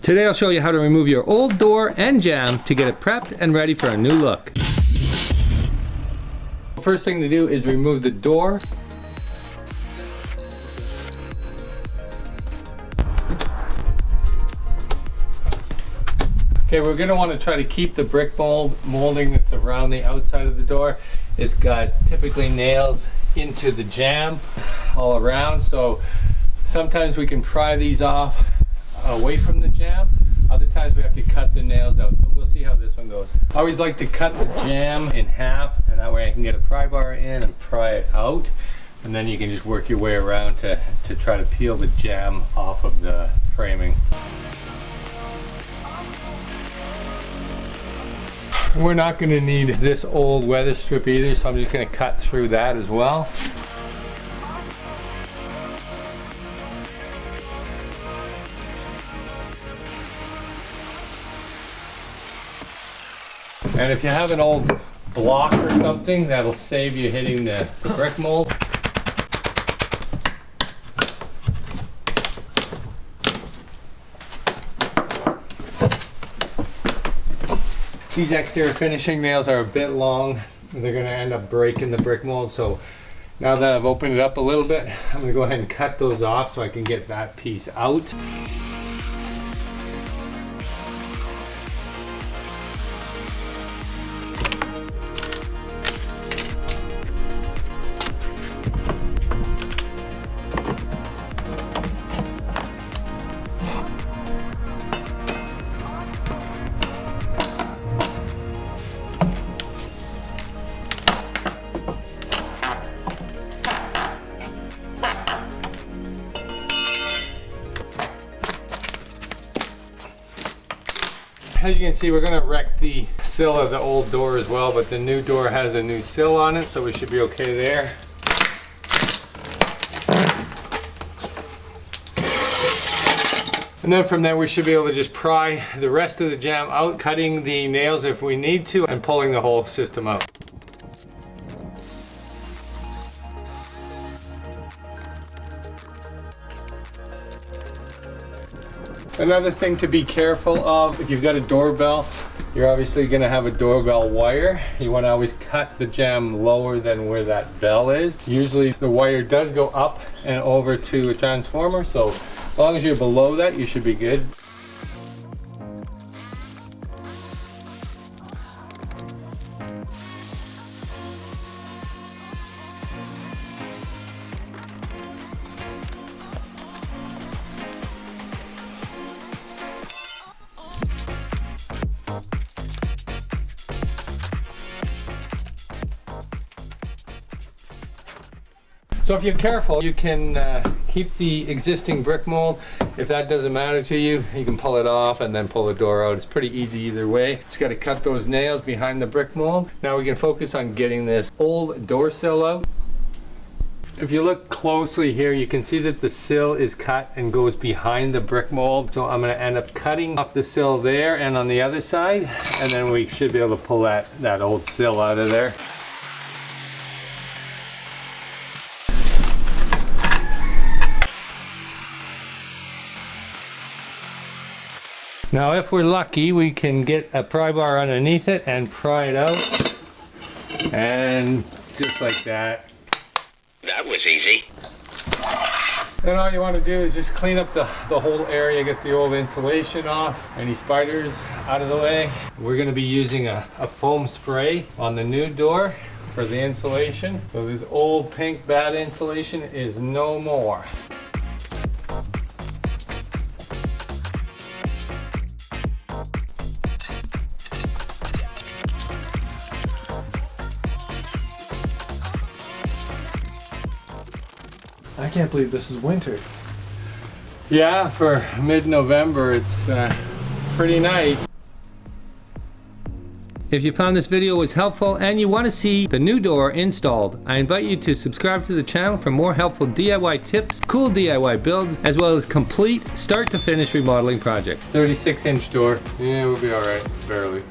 Today I'll show you how to remove your old door and jamb to get it prepped and ready for a new look. First thing to do is remove the door. Okay, we're going to want to try to keep the brick molding that's around the outside of the door. It's got typically nails into the jamb all around, so sometimes we can pry these off away from the jamb. Other times we have to cut the nails out, so we'll see how this one goes. I always like to cut the jamb in half, and that way I can get a pry bar in and pry it out, and then you can just work your way around to try to peel the jamb off of the framing. We're not going to need this old weather strip either, so I'm just going to cut through that as well. And if you have an old block or something, that'll save you hitting the brick mold. These exterior finishing nails are a bit long. They're going to end up breaking the brick mold. So now that I've opened it up a little bit, I'm going to go ahead and cut those off so I can get that piece out. As you can see, we're going to wreck the sill of the old door as well, but the new door has a new sill on it, so we should be okay there. And then from there we should be able to just pry the rest of the jamb out, cutting the nails if we need to, and pulling the whole system out. Another thing to be careful of, if you've got a doorbell, you're obviously going to have a doorbell wire. You want to always cut the jamb lower than where that bell is. Usually the wire does go up and over to a transformer, so as long as you're below that, you should be good. So if you're careful, you can keep the existing brick mold. If that doesn't matter to you, you can pull it off and then pull the door out. It's pretty easy either way. Just got to cut those nails behind the brick mold. Now we can focus on getting this old door sill out. If you look closely here, you can see that the sill is cut and goes behind the brick mold. So I'm going to end up cutting off the sill there and on the other side, and then we should be able to pull that old sill out of there. Now if we're lucky, we can get a pry bar underneath it and pry it out. And just like that. That was easy. Then all you want to do is just clean up the whole area, get the old insulation off, any spiders out of the way. We're going to be using a foam spray on the new door for the insulation. So this old pink bad insulation is no more. I can't believe this is winter. Yeah, for mid-November, it's pretty nice. If you found this video was helpful and you want to see the new door installed, I invite you to subscribe to the channel for more helpful DIY tips, cool DIY builds, as well as complete start to finish remodeling projects. 36-inch door. Yeah, we'll be alright, barely.